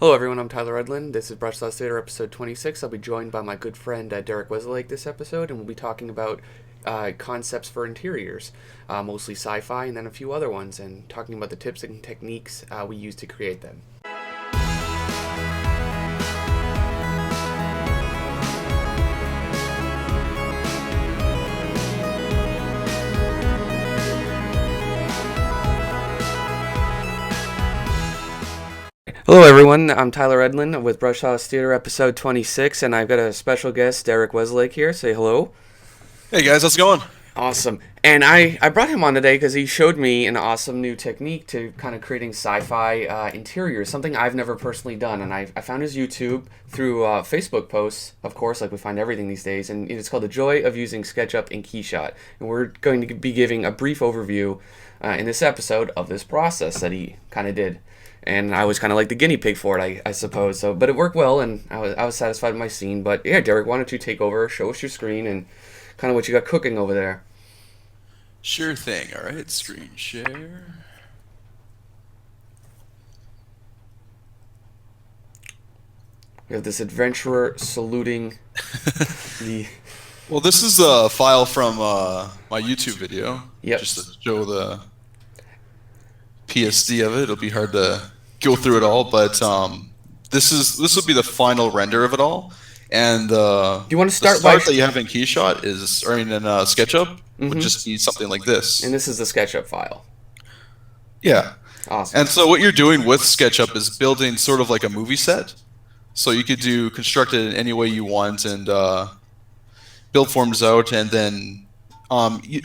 Hello everyone, I'm Tyler Edlin. This is Brush Sauce Theater episode 26. I'll be joined by my good friend Derek Weslake this episode, and we'll be talking about concepts for interiors, mostly sci-fi and then a few other ones, and talking about the tips and techniques we use to create them. Hello everyone, I'm Tyler Edlin with Brush House Theater episode 26, and I've got a special guest, Derek Weslake, here. Say hello. Hey guys, how's it going? Awesome. And I brought him on today because he showed me an awesome new technique to kind of creating sci-fi interiors, something I've never personally done. And I found his YouTube through Facebook posts, of course, like we find everything these days. And it's called The Joy of Using SketchUp and Keyshot. And we're going to be giving a brief overview in this episode of this process that he kind of did. And I was kind of like the guinea pig for it, I suppose. So, but it worked well, and I was satisfied with my scene. But yeah, Derek, why don't you take over, show us your screen, and kind of what you got cooking over there. Sure thing. All right, screen share. We have this adventurer saluting the... Well, this is a file from my YouTube video. Yep. Just to show the BST of it. It'll be hard to go through it all, but this would be the final render of it all. And do you want to start the start that you have in Keyshot is, or in SketchUp, would just be something like this. And this is the SketchUp file. Yeah. Awesome. And so what you're doing with SketchUp is building sort of like a movie set. So you could construct it in any way you want and build forms out, and then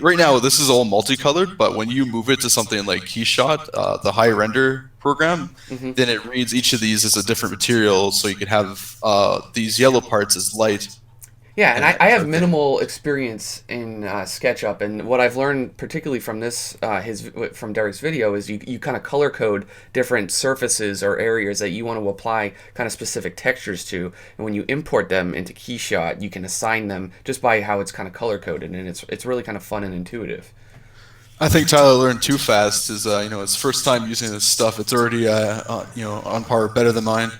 right now this is all multicolored, but when you move it to something like Keyshot, the high render program, then it reads each of these as a different material, so you could have these yellow parts as light. Yeah, and I have minimal experience in SketchUp, and what I've learned particularly from this, from Derek's video, is you kind of color code different surfaces or areas that you want to apply kind of specific textures to, and when you import them into Keyshot, you can assign them just by how it's kind of color coded, and it's really kind of fun and intuitive. I think Tyler learned too fast. Is his first time using this stuff. It's already on par, better than mine.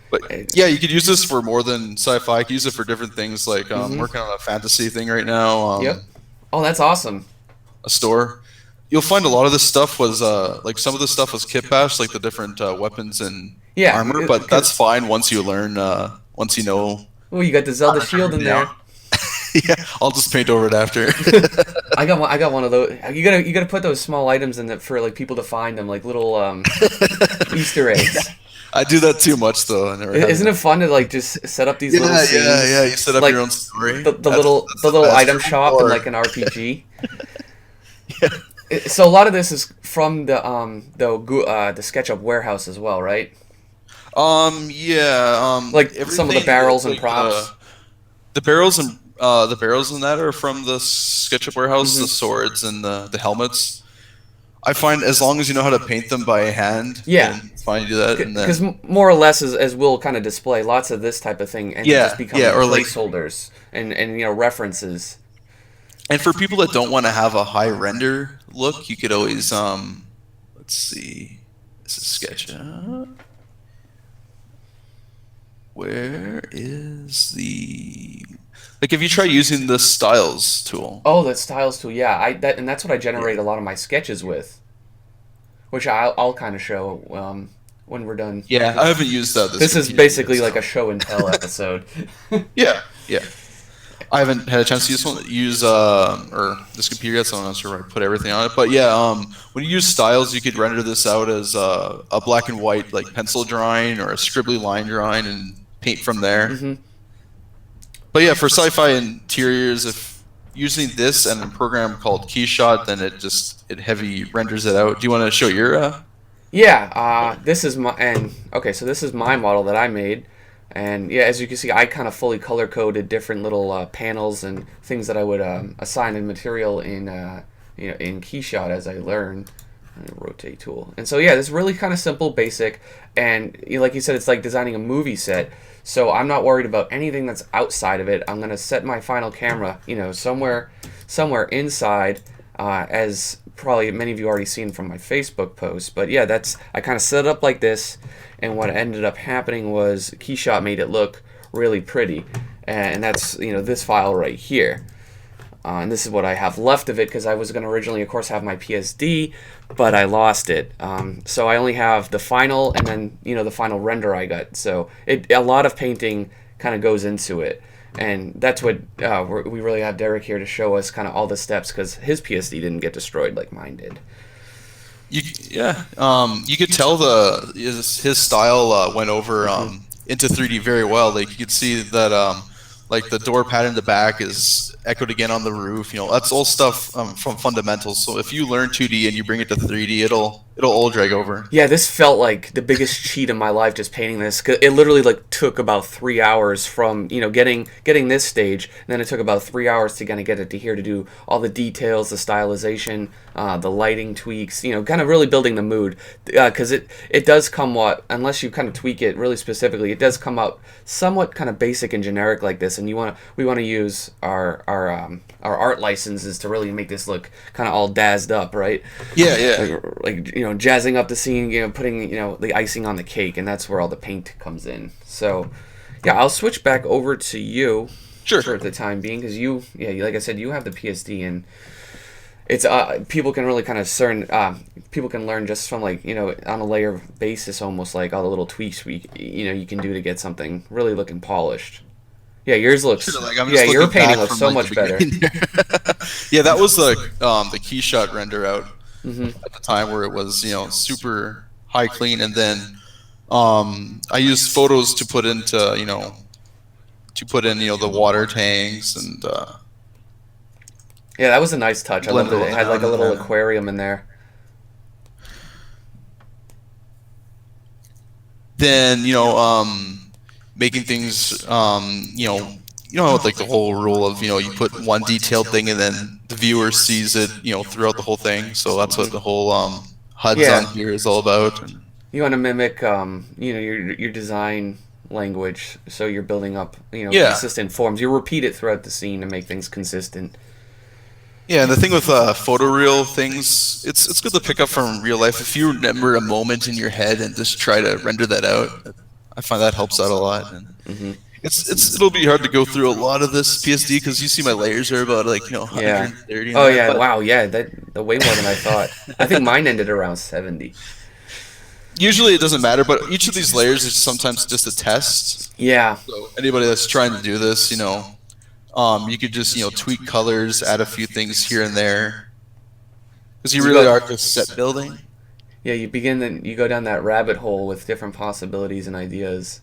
But yeah, you could use this for more than sci-fi. You could use it for different things, like I'm working on a fantasy thing right now. Yep. Oh, that's awesome. A store. You'll find a lot of this stuff was like some of the stuff was kit bashed, like the different weapons and armor. But that's fine once you learn, once you know. Oh, you got the Zelda shield in there. Yeah, I'll just paint over it after. I got one of those. You gotta put those small items in it for like people to find them, like little Easter eggs. I do that too much though. Isn't it fun to like just set up these little scenes? Yeah. You set up like your own story. The little item shop in like an RPG. Yeah. So a lot of this is from the SketchUp warehouse as well, right? Yeah. Like some of the barrels and props. The barrels in that are from the SketchUp warehouse. The swords and the helmets. I find as long as you know how to paint them by hand, it's fine to do that. Because more or less, as we'll kind of display, lots of this type of thing and just become placeholders and references. And for people that don't want to have a high render look, you could always let's see, this is SketchUp. Where is the... Like, if you try using the Styles tool. Oh, the Styles tool, yeah. And that's what I generate a lot of my sketches with, which I'll kind of show when we're done. Yeah, I haven't used that. This is basically like a show and tell episode. Yeah. I haven't had a chance to use or this computer yet, so I'm not sure where I put everything on it. But yeah, when you use Styles, you could render this out as a black and white like pencil drawing or a scribbly line drawing and paint from there. But yeah, for sci-fi interiors, if using this and a program called Keyshot, then it heavy renders it out. Do you want to show your? Yeah, this is this is my model that I made, and yeah, as you can see, I kind of fully color coded different little panels and things that I would assign in material in in Keyshot as I learned. Rotate tool. And so yeah, this is really kind of simple, basic, and like you said, it's like designing a movie set. So I'm not worried about anything that's outside of it. I'm gonna set my final camera, somewhere inside, as probably many of you already seen from my Facebook post. But yeah, I kind of set it up like this, and what ended up happening was Keyshot made it look really pretty, and that's this file right here. And this is what I have left of it, because I was going to originally, of course, have my PSD, but I lost it. So I only have the final, and then the final render I got. So a lot of painting kind of goes into it, and that's what we really have Derek here to show us kind of all the steps, because his PSD didn't get destroyed like mine did. You could tell his style went over into 3D very well. Like you could see that like the door pattern in the back is echoed again on the roof. That's all stuff from fundamentals. So if you learn 2D and you bring it to 3D, it'll all drag over. Yeah, this felt like the biggest cheat in my life, just painting this. 'Cause it literally took about 3 hours from getting this stage, and then it took about 3 hours to kind of get it to here to do all the details, the stylization, the lighting tweaks. Kind of really building the mood, because it does come unless you kind of tweak it really specifically, it does come out somewhat kind of basic and generic like this. And we want to use our art licenses to really make this look kind of all dazzed up, right? Yeah. Like jazzing up the scene, putting the icing on the cake, and that's where all the paint comes in. So yeah, I'll switch back over to you for the time being, because like I said, you have the PSD, and it's people can really kind of people can learn just from on a layer basis, almost like all the little tweaks you can do to get something really looking polished. Yeah, yours looks. Your painting looks so much better. Yeah, that was the Keyshot render out at the time, where it was super high clean, and then I used photos to put into the water tanks and. Yeah, that was a nice touch. I love that it had like a little aquarium in there. Then making things like the whole rule of you put one detailed thing and then the viewer sees it throughout the whole thing. So that's what the whole HUDs on here is all about. You want to mimic your design language, so you're building up consistent forms. You repeat it throughout the scene to make things consistent. Yeah, and the thing with photoreal things, it's good to pick up from real life. If you remember a moment in your head and just try to render that out, I find that helps out a lot. And it'll be hard to go through a lot of this PSD, because you see my layers are about 130. Oh yeah, but wow, yeah, that way more than I thought. I think mine ended around 70. Usually it doesn't matter, but each of these layers is sometimes just a test. Yeah. So anybody that's trying to do this, you could just tweak colors, add a few things here and there, because you really are just set building. Yeah, you go down that rabbit hole with different possibilities and ideas.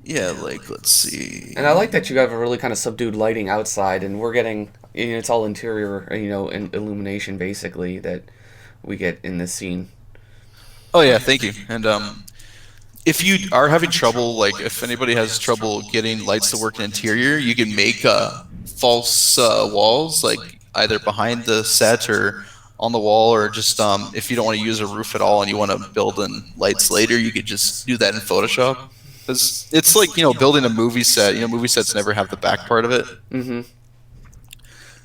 Yeah, let's see. And I like that you have a really kind of subdued lighting outside, and we're getting it's all interior, and illumination basically that we get in this scene. Oh yeah, thank you. And if you are having trouble, if anybody has trouble getting lights to work in interior, you can make false walls, either behind the set or on the wall, or just if you don't want to use a roof at all and you want to build in lights later, you could just do that in Photoshop. It's like building a movie set. Movie sets never have the back part of it. Mm-hmm.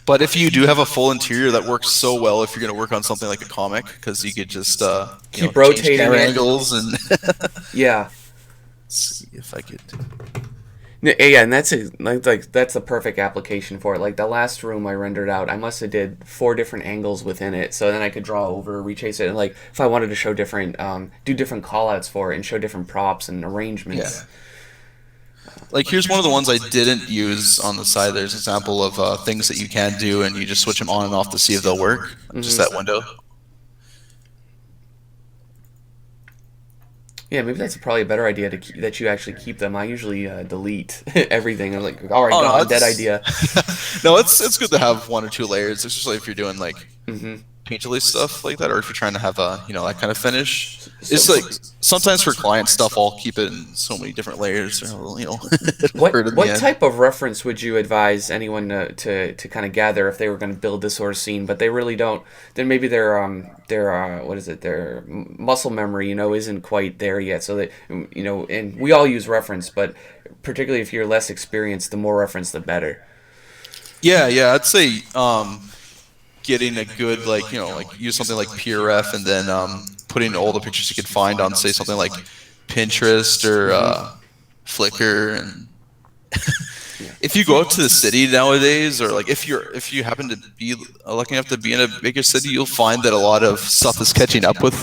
But if you do have a full interior, that works so well if you're going to work on something like a comic, because you could just keep rotating camera angles and yeah. Let's see if I could. Yeah, and that's that's the perfect application for it. Like the last room I rendered out, I must have did 4 different angles within it, so then I could draw over, retrace it, and if I wanted to show different, do different callouts for it and show different props and arrangements. Yeah. Here's one of the ones I didn't use on the side. There's an example of things that you can do, and you just switch them on and off to see if they'll work. Just that window. Yeah, maybe that's probably a better idea that you actually keep them. I usually delete everything. I'm like, all right, dead idea. No, it's good to have 1 or 2 layers, especially if you're doing painterly stuff like that, or if you're trying to have that kind of finish. It's sometimes for client stuff, I'll keep it in so many different layers. What type of reference would you advise anyone to kind of gather if they were going to build this sort of scene, but they really don't? Then maybe their muscle memory isn't quite there yet. So that and we all use reference, but particularly if you're less experienced, the more reference, the better. Yeah, I'd say. getting a good like use something like PRF and then putting all the pictures you could find on say something like Pinterest or Flickr. And if you go out to the city nowadays, or like if you happen to be lucky enough to be in a bigger city, you'll find that a lot of stuff is catching up with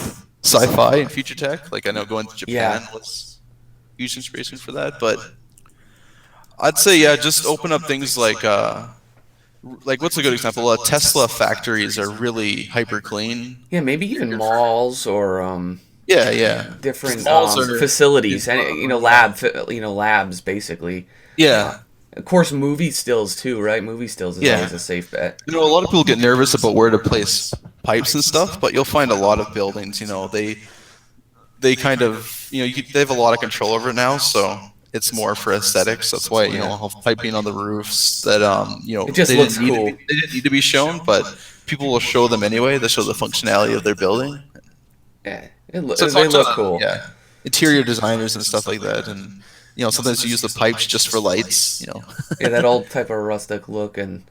sci-fi and future tech. Like I know going to Japan was huge inspiration for that, but I'd say just open up things like what's a good example? Tesla factories are really hyper clean. Yeah, maybe even malls or different facilities, and labs basically. Yeah. Of course, movie stills too, right? Movie stills is always a safe bet. A lot of people get nervous about where to place pipes and stuff, but you'll find a lot of buildings. They kind of they have a lot of control over it now, so it's more for aesthetics. That's why have piping on the roofs that it just looks cool. They didn't need to be shown, but people will show them anyway. They show the functionality of their building. Yeah, they look cool. Yeah, interior designers and stuff like that, and sometimes you use the pipes just for lights. Yeah, that old type of rustic look, and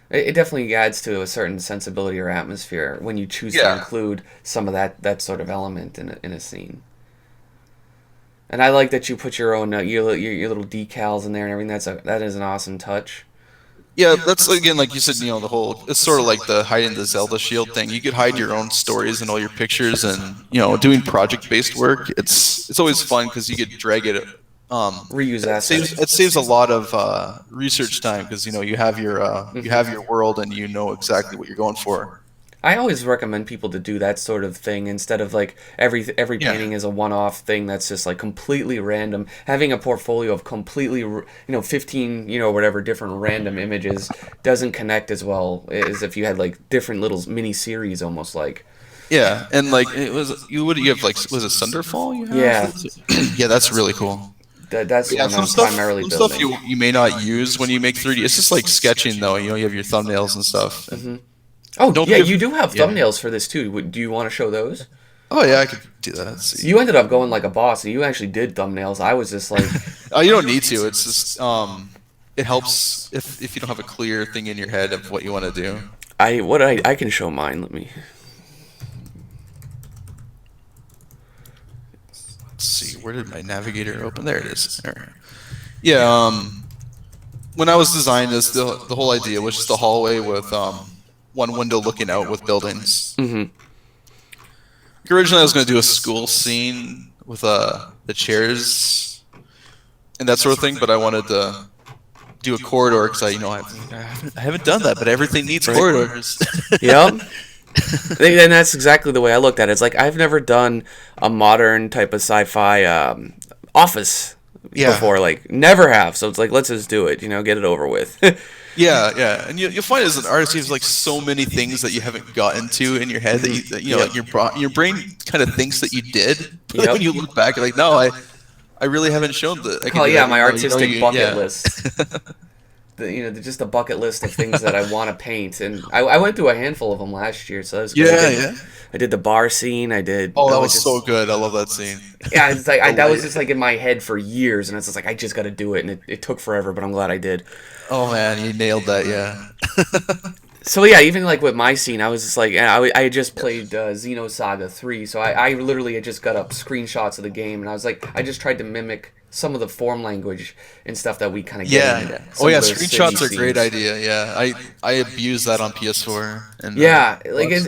it definitely adds to a certain sensibility or atmosphere when you choose to include some of that sort of element in a scene. And I like that you put your own your little decals in there and everything. That is an awesome touch. Yeah, that's again like you said. The whole it's sort of like the hiding the Zelda shield thing. You could hide your own stories and all your pictures, and doing project-based work. It's always fun because you could drag it. Reuse assets. It saves a lot of research time because you have your world and you know exactly what you're going for. I always recommend people to do that sort of thing instead of like every painting is a one-off thing that's just like completely random. Having a portfolio of completely 15 whatever different random images doesn't connect as well as if you had like different little mini series almost like. Yeah, and like you have like was it Sunderfall? You have? Yeah, that's really cool. That's what I'm primarily building. Some stuff you may not use when you make 3D. It's just like sketching though. You have your thumbnails and stuff. Mm-hmm. Oh, you do have thumbnails for this too. Do you want to show those? Oh yeah, I could do that. You ended up going like a boss, and you actually did thumbnails. I was just like, oh, you don't need to. It's just it helps if you don't have a clear thing in your head of what you want to do. I can show mine. Let me. Let's see, where did my navigator open? There it is. There. Yeah. When I was designing this, the whole idea was just a hallway with one window looking out with buildings. Mm-hmm. Originally, I was going to do a school scene with the chairs and that sort of thing, but I wanted to do a corridor because I haven't done that, but everything needs corridors. Yep. And that's exactly the way I looked at it. It's like I've never done a modern type of sci-fi office before, like never have. So it's like let's just do it, get it over with. Yeah, and you'll find as an artist, you have like so many things that you haven't gotten to in your head that like your brain kind of thinks that you did. But when you look back, you're like, no, I really haven't shown that. My artistic bucket list. Just a bucket list of things that I want to paint, and I went through a handful of them last year, so that was good. Yeah. I did the bar scene. I did. Oh, that was so good. I love that scene. Yeah, it's like that was just like in my head for years, and it's just like I just got to do it, and it took forever, but I'm glad I did. Oh man, you nailed that. Yeah. So yeah, even like with my scene, I was just like, I had just played Xenosaga 3, so I literally had just got up screenshots of the game, and I was like, I just tried to mimic some of the form language and stuff that we kind of get into. Screenshots are a great idea. Yeah, I abuse that on PS4. And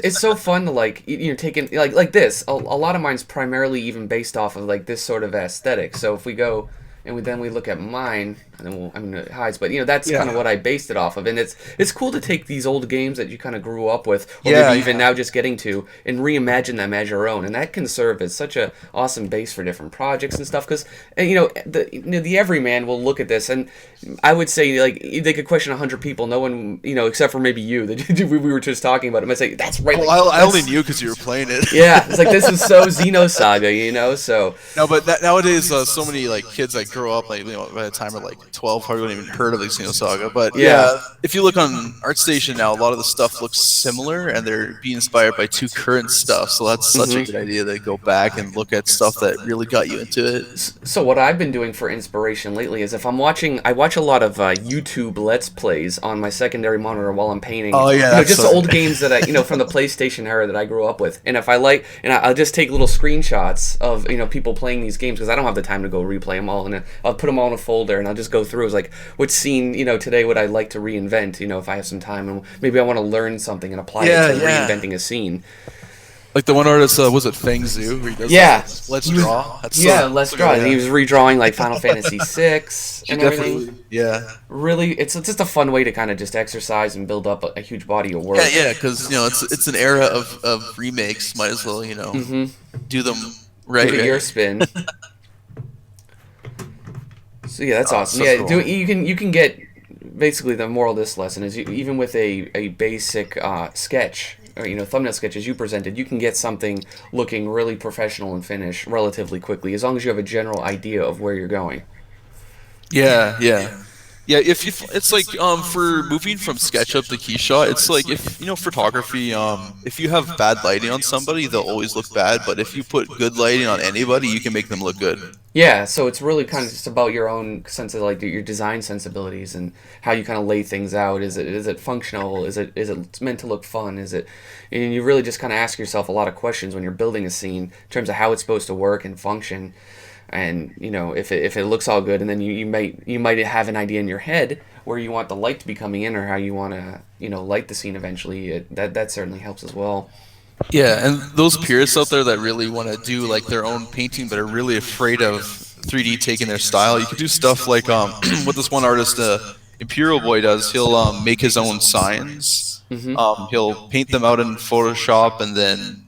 it's so fun to like taking like this. A lot of mine's primarily even based off of like this sort of aesthetic. So if we go and then we look at mine, and then it hides, but that's kind of what I based it off of, and it's cool to take these old games that you kind of grew up with, or maybe even now just getting to, and reimagine them as your own, and that can serve as such a awesome base for different projects and stuff. Because the everyman will look at this, and I would say like they could question 100 people, no one except for maybe you that we were just talking about it, might say that's right. Well, I only knew because you were playing it. Yeah, it's like this is so Xenosaga, so. No, but nowadays so many like kids that grow up like by the time are like 12 probably wouldn't even heard of Xenosaga. But Yeah. if you look on ArtStation now, a lot of the stuff looks similar, and they're being inspired by two current stuff. So that's such a good idea to go back and look at stuff that really got you into it. So what I've been doing for inspiration lately is if I'm watching, I watch a lot of YouTube Let's Plays on my secondary monitor while I'm painting. Oh yeah, that's just old games that I from the PlayStation era that I grew up with. And if I like, and I'll just take little screenshots of people playing these games because I don't have the time to go replay them all. And I'll put them all in a folder and I'll just go through. It's like, which scene today would I like to reinvent? If I have some time and maybe I want to learn something and apply it to reinventing a scene. Like the one artist, was it Feng Zhu? Where he does Let's Draw. Let's Draw. And he was redrawing like Final Fantasy VI and everything. Yeah. Really, it's just a fun way to kind of just exercise and build up a huge body of work. Yeah, because it's an era of remakes. Might as well do them right. Give it your spin. So yeah, that's awesome. Yeah, cool. You can get basically the moral of this lesson is even with a basic sketch. Or, thumbnail sketches you presented, you can get something looking really professional and finished relatively quickly, as long as you have a general idea of where you're going. Yeah. It's like for moving from SketchUp to Keyshot, it's like if photography, if you have bad lighting on somebody, they'll always look bad. But if you put good lighting on anybody, you can make them look good. Yeah, so it's really kind of just about your own sense of like your design sensibilities and how you kind of lay things out. Is it functional? Is it meant to look fun? And you really just kind of ask yourself a lot of questions when you're building a scene in terms of how it's supposed to work and function. And if it looks all good, and then you might have an idea in your head where you want the light to be coming in or how you want to light the scene eventually. That certainly helps as well. Yeah, and those purists out there that really want to do like their own painting but are really afraid of 3D taking their style, you could do stuff like what this one artist Imperial Boy does. He'll make his own signs. Mm-hmm. He'll paint them out in Photoshop and then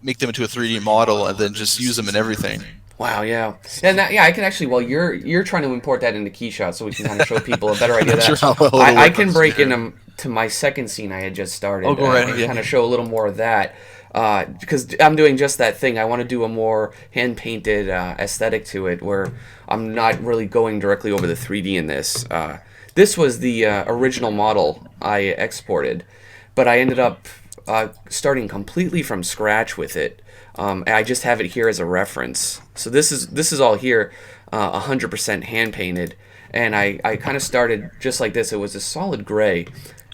make them into a 3D model and then just use them in everything. Wow, yeah. And I can actually, while you're trying to import that into Keyshot so we can kind of show people a better idea of that, sure I can break into to my second scene I had just started. Oh, go right, and kind of show a little more of that. Because I'm doing just that thing. I want to do a more hand-painted aesthetic to it where I'm not really going directly over the 3D in this. This was the original model I exported, but I ended up starting completely from scratch with it. I just have it here as a reference. So this is all here, 100% hand painted, and I kind of started just like this. It was a solid gray,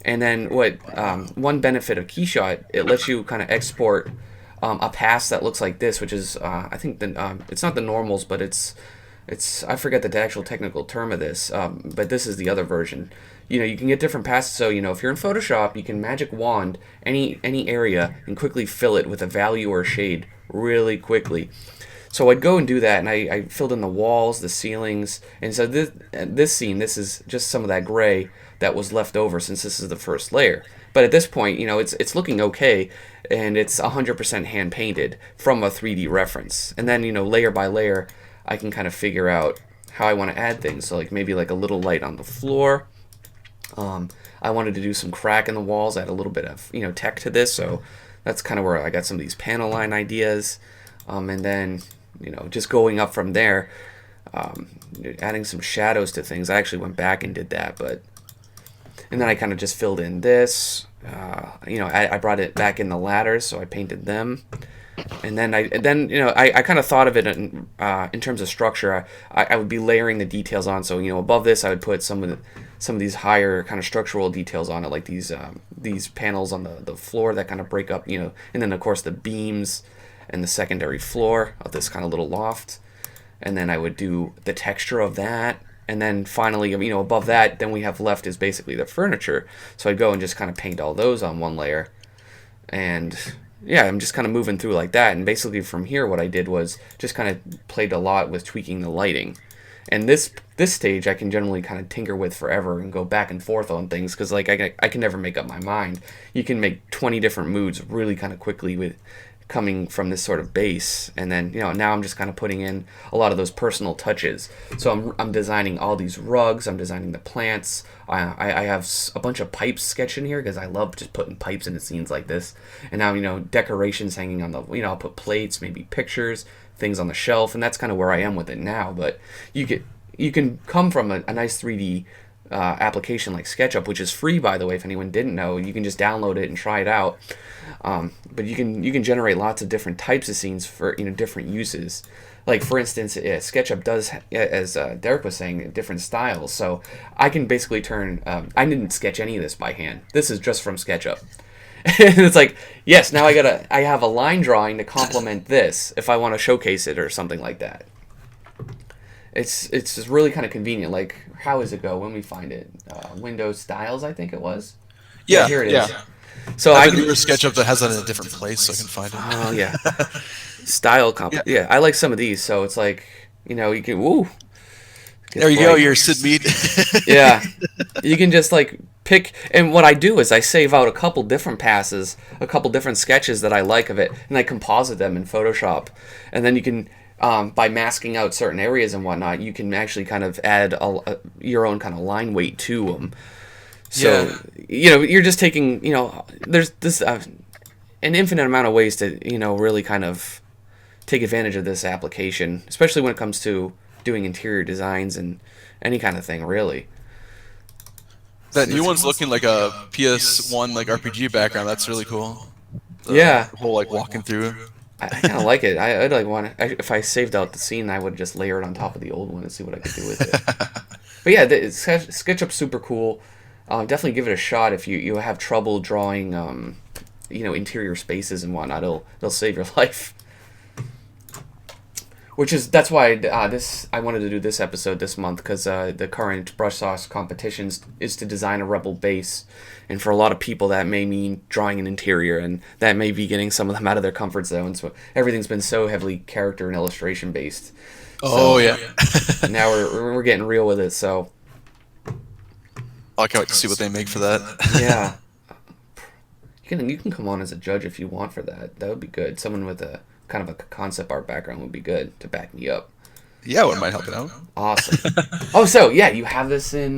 and then one benefit of Keyshot, it lets you kind of export a pass that looks like this, which is I think it's not the normals, but it's I forget the actual technical term of this, but this is the other version. You can get different passes. So if you're in Photoshop, you can magic wand any area and quickly fill it with a value or shade really quickly. So I'd go and do that, and I filled in the walls, the ceilings, and so this scene, this is just some of that gray that was left over since this is the first layer. But at this point, it's looking okay, and it's 100% hand painted from a 3D reference. And then layer by layer, I can kind of figure out how I want to add things. So like maybe like a little light on the floor. I wanted to do some crack in the walls, add a little bit of tech to this, so that's kind of where I got some of these panel line ideas, and then just going up from there, adding some shadows to things. I actually went back and did that, and then I kind of just filled in this. I brought it back in the ladders, so I painted them. And then I kind of thought of it in terms of structure. I would be layering the details on. So above this, I would put some of these higher kind of structural details on it, like these panels on the floor that kind of break up, and then of course the beams and the secondary floor of this kind of little loft. And then I would do the texture of that. And then finally, above that, then we have left is basically the furniture. So I'd go and just kind of paint all those on one layer. And yeah, I'm just kind of moving through like that. And basically from here, what I did was just kind of played a lot with tweaking the lighting. And this stage I can generally kind of tinker with forever and go back and forth on things because like I can never make up my mind. You can make 20 different moods really kind of quickly with coming from this sort of base, and then now I'm just kind of putting in a lot of those personal touches. So I'm designing all these rugs, I'm designing the plants. I have a bunch of pipes sketched in here because I love just putting pipes into scenes like this. And now decorations hanging on the I'll put plates, maybe pictures, things on the shelf, and that's kind of where I am with it now. But you you can come from a nice 3D application like SketchUp, which is free, by the way. If anyone didn't know, you can just download it and try it out. But you can generate lots of different types of scenes for different uses. Like for instance, SketchUp does, as Derek was saying, different styles. So I can basically turn. I didn't sketch any of this by hand. This is just from SketchUp. And it's like, yes, now I have a line drawing to complement this if I want to showcase it or something like that. It's just really kind of convenient. Like, how does it go when we find it? Windows Styles, I think it was. Yeah, here it is. yeah. So I I have a can. newer SketchUp that has that in a different place, so I can find it. Oh yeah, style comp. Yeah. Yeah, I like some of these. So it's like you can woo. There you go, your Sid Mead. Yeah, you can just like pick. And what I do is I save out a couple different passes, a couple different sketches that I like of it, and I composite them in Photoshop. And then you can, by masking out certain areas and whatnot, you can actually kind of add your own kind of line weight to them. So you're just taking there's this an infinite amount of ways to really kind of take advantage of this application, especially when it comes to doing interior designs and any kind of thing, really. That new one's looking like a PS1 like RPG background. That's really cool. Yeah. The whole like walking through. I kind of like it. I'd like if I saved out the scene, I would just layer it on top of the old one and see what I could do with it. But yeah, SketchUp's super cool. Definitely give it a shot if you have trouble drawing, interior spaces and whatnot. It'll save your life. That's why I wanted to do this episode this month, because the current brush sauce competitions is to design a rebel base, and for a lot of people that may mean drawing an interior, and that may be getting some of them out of their comfort zone. So everything's been so heavily character and illustration based. Oh yeah. Now we're getting real with it. So I can't wait to see what they make for that. yeah, you can come on as a judge if you want for that. That would be good. Someone with a kind of a concept art background would be good to back me up. Yeah, I wouldn't mind helping out. Awesome. Oh, so yeah, you have this in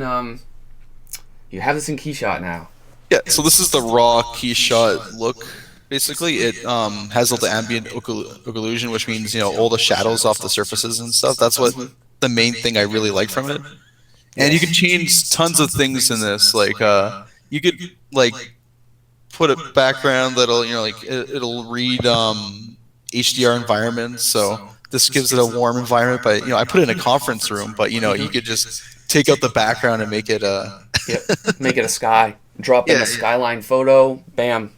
Keyshot now. Yeah, so this is the raw Keyshot look. Basically, it has all the ambient occlusion, which means all the shadows off the surfaces and stuff. That's what the main thing I really like from it. And you can change tons of things in this. Like you could like put a background that'll it'll read HDR environments. So this gives it a warm environment. But I put it in a conference room. But you could just take out the background and make it make it a sky. Drop in a skyline photo. Bam.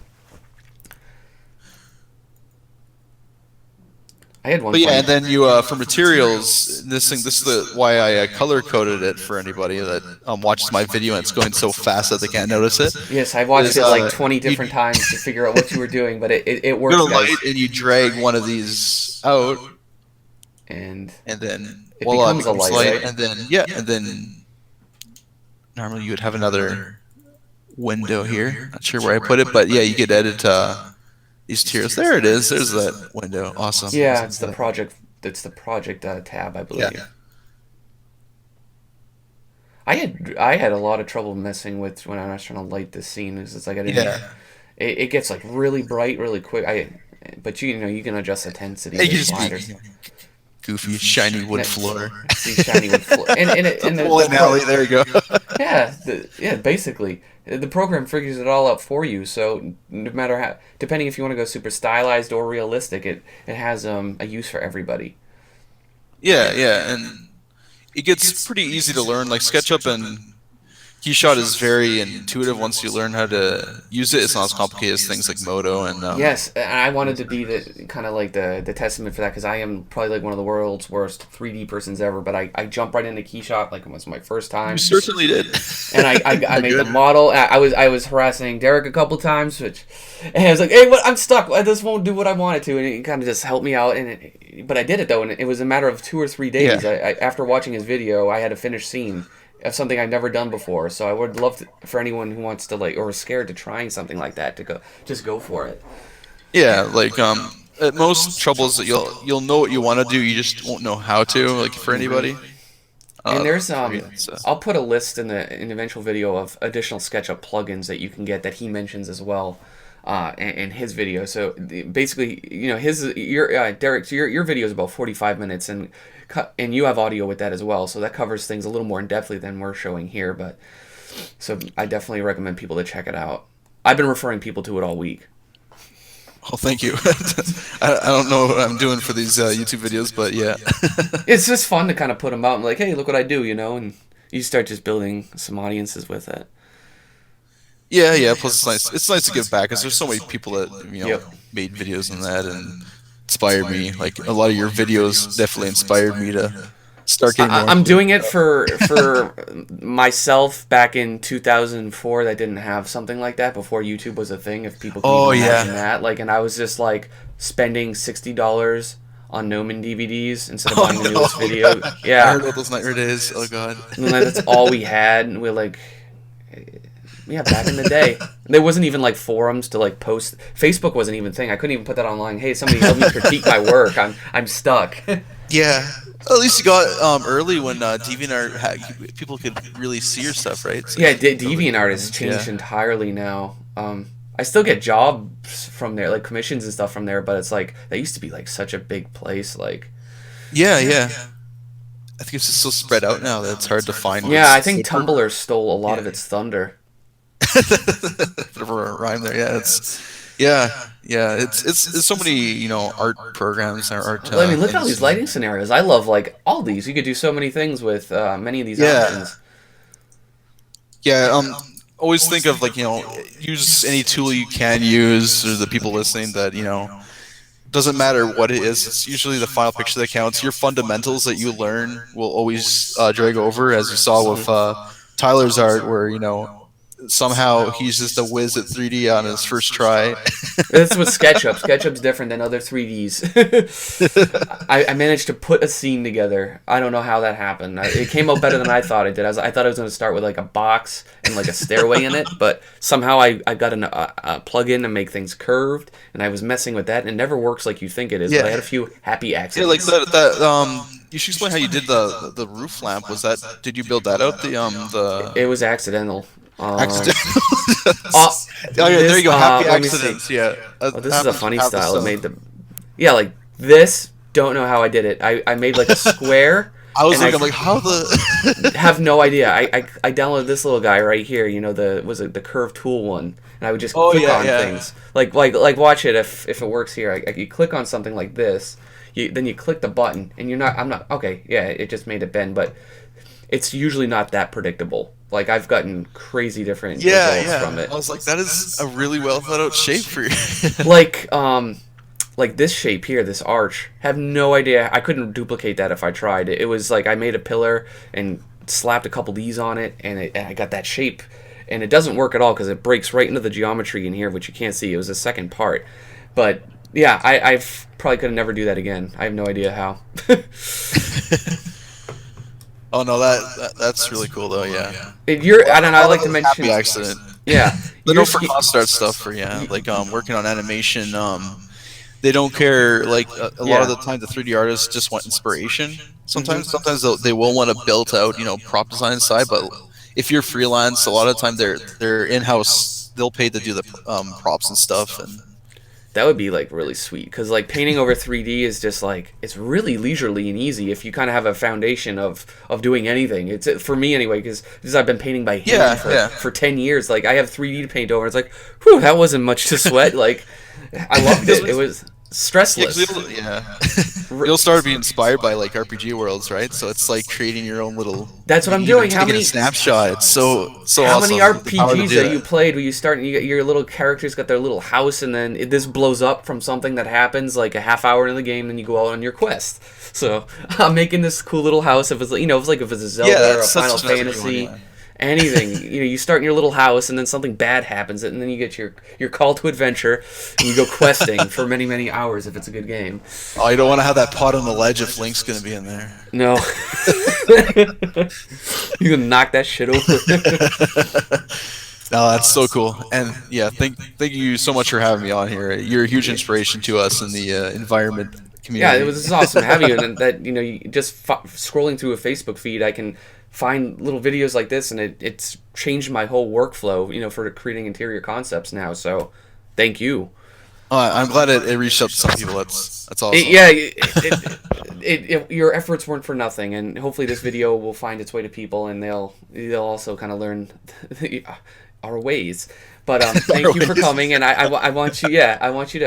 I had one. But and then you for materials, this is why I color coded it for anybody that watches my video and it's going so fast that they can't notice it. Yes, I watched it like 20 different times to figure out what you were doing, but it works. You go to light and you drag one of these out, and then it becomes a light, right? and then normally you would have another window here. Not sure where I put it, but yeah, you could edit these tiers. There it is. There's that window. Awesome. Yeah, awesome. it's the project. It's the project tab, I believe. Yeah. I had a lot of trouble messing with when I was trying to light this scene. It's like I didn't. Yeah. It gets like really bright, really quick. But you can adjust the intensity. It with just sliders. Goofy shiny wood floor. Shiny wood floor. And Bowling alley. There you go. Yeah, basically. The program figures it all out for you, so no matter how, depending if you want to go super stylized or realistic, it has a use for everybody. Yeah, and it gets pretty easy to learn. Like SketchUp and Keyshot is very intuitive once you learn how to use it. It's not as complicated as things like Modo and yes, and I wanted to be the kind of like the testament for that, because I am probably like one of the world's worst 3D persons ever. But I jumped right into Keyshot like it was my first time. You certainly did. And I made the model. I was harassing Derek a couple times, and I was like, "Hey, I'm stuck. This won't do what I want it to." And it kind of just helped me out. But I did it though, and it was a matter of 2 or 3 days. Yeah. After watching his video, I had a finished scene of something I've never done before. So I would love for anyone who wants to or is scared to trying something like that to go for it. Yeah, like at most troubles that you'll know what you want to do, you just won't know how to. Like for anybody. And there's I'll put a list in the eventual video of additional SketchUp plugins that you can get that he mentions as well. and his video. So basically, Derek, so your video is about 45 minutes, and you have audio with that as well. So that covers things a little more in depthly than we're showing here. But so I definitely recommend people to check it out. I've been referring people to it all week. Oh, thank you. I don't know what I'm doing for these YouTube videos, but yeah. It's just fun to kind of put them out and like, hey, look what I do, and you start just building some audiences with it. Yeah. Plus, it's nice. It's nice to give back because there's so many people that Yep. made videos on that and inspired me. Like a lot of your videos definitely inspired me to start getting more. I'm doing it for myself back in 2004 that didn't have something like that before YouTube was a thing. If people can even imagine that, like, and I was just like spending $60 on Nomen DVDs instead of buying the newest video. Yeah, I heard about those nightmare days. Oh god. And that's all we had, and we're like, yeah, back in the day, there wasn't even like forums to like post. Facebook wasn't even a thing. I couldn't even put that online. Hey, somebody help me critique my work. I'm stuck. Yeah. At least you got early when DeviantArt people could really see your stuff, right? So yeah, DeviantArt has changed entirely now. I still get jobs from there, like commissions and stuff from there, but it's like that used to be like such a big place. Like, yeah. I think it's just so spread out now that it's hard to find. Yeah, I think Tumblr stole a lot of its thunder. Bit of a rhyme there. Yeah, it's so many art programs or art. Well, I mean, look at all these lighting scenarios. I love like all these. You could do so many things with many of these options. Yeah. Always think of like use any tool you can use. Or the people listening that doesn't matter what it is. It's usually the final picture that counts. Your fundamentals that you learn will always drag over, as you saw with Tyler's art, where somehow he's just a whiz at 3D on his first try. That's with SketchUp. SketchUp's different than other 3Ds. I managed to put a scene together. I don't know how that happened. It came out better than I thought it did. I thought I was going to start with like a box and like a stairway in it, but somehow I got a plug-in to make things curved, and I was messing with that, and it never works like you think it is. But I had a few happy accidents. Yeah, like that. You should explain how you did the roof lamp. Did you build that out? It was accidental. Accidental. There you go. Happy accidents. Yeah. This is a funny style. It made like this. Don't know how I did it. I made like a square. I'm like, how the? Have no idea. I downloaded this little guy right here. The curved tool one, and I would just click on things. Like watch it if it works here. You click on something like this. Then you click the button, and I'm not okay. Yeah, it just made it bend, but it's usually not that predictable. Like, I've gotten crazy different results from it. I was like, that is a really well thought out shape for you. like this shape here, this arch. Have no idea. I couldn't duplicate that if I tried. It was like I made a pillar and slapped a couple D's on it, and I got that shape. And it doesn't work at all because it breaks right into the geometry in here, which you can't see. It was the second part. But yeah, I've probably could never do that again. I have no idea how. Oh no, that's really cool though. Yeah. I don't know. I like to mention happy accident. Yeah. For concept stuff for like working on animation. They don't care. Like a lot of the time, the 3D artists just want inspiration. Sometimes they will want to build out prop design side, but if you're freelance, a lot of the time they're in-house. They'll pay to do the props and stuff and. That would be like really sweet because like painting over 3D is just like it's really leisurely and easy if you kind of have a foundation of doing anything. It's for me anyway because I've been painting by hand for 10 years. Like I have 3D to paint over. It's like, whew, that wasn't much to sweat. Like I loved it. It was stressless. You'll start being inspired by like RPG worlds, right? So it's like creating your own little. That's what I'm doing. How many snapshot? It's so how awesome. many RPGs that you played where you start and your little characters got their little house and then this blows up from something that happens like a half hour into the game, and you go out on your quest. So I'm making this cool little house. If it's if it's a Zelda or a Final Fantasy. Anything, you start in your little house, and then something bad happens, and then you get your call to adventure, and you go questing for many, many hours if it's a good game. Oh, you don't want to have that pot on the ledge if Link's going to be in there. No. You can knock that shit over. No, that's so cool. And yeah, thank you so much for having me on here. You're a huge inspiration to us in the environment community. Yeah, it was awesome having you, and that you just scrolling through a Facebook feed, I can find little videos like this, and it's changed my whole workflow for creating interior concepts now. So thank you. I'm glad it reached out to some people. That's awesome. Your efforts weren't for nothing, and hopefully this video will find its way to people, and they'll also kind of learn our ways. But thank you for coming, and I want you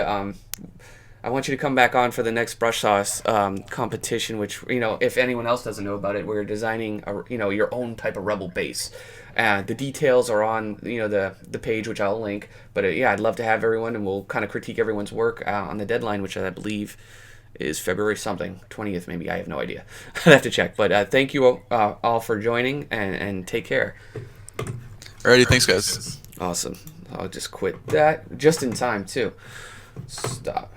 to come back on for the next brush sauce competition, which, if anyone else doesn't know about it, we're designing your own type of rebel base. The details are on the page, which I'll link. But I'd love to have everyone, and we'll kind of critique everyone's work on the deadline, which I believe is February something, 20th maybe. I have no idea. I'd have to check. But thank you all for joining, and take care. Alrighty, thanks guys. Awesome. I'll just quit that just in time too. Stop.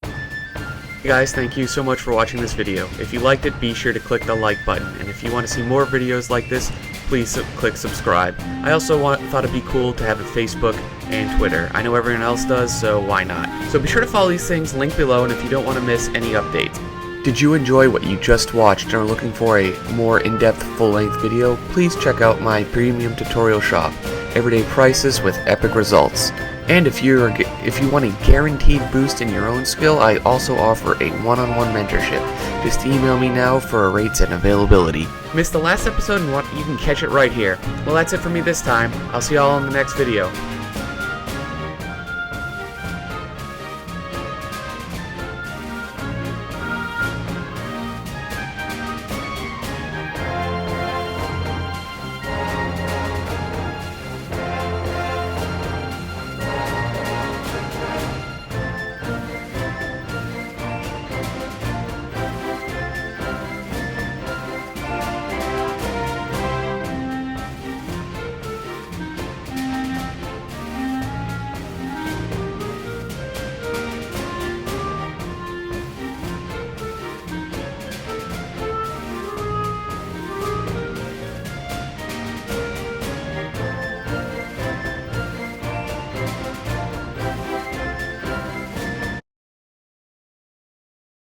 Hey guys, thank you so much for watching this video. If you liked it, be sure to click the like button, and if you want to see more videos like this, please click subscribe. I also thought it'd be cool to have a Facebook and Twitter. I know everyone else does, so why not? So be sure to follow these things linked below, and if you don't want to miss any updates. Did you enjoy what you just watched and are looking for a more in-depth full-length video? Please check out my premium tutorial shop, everyday prices with epic results. And if you want a guaranteed boost in your own skill, I also offer a one-on-one mentorship. Just email me now for rates and availability. Missed the last episode and you can catch it right here. Well, that's it for me this time. I'll see y'all in the next video.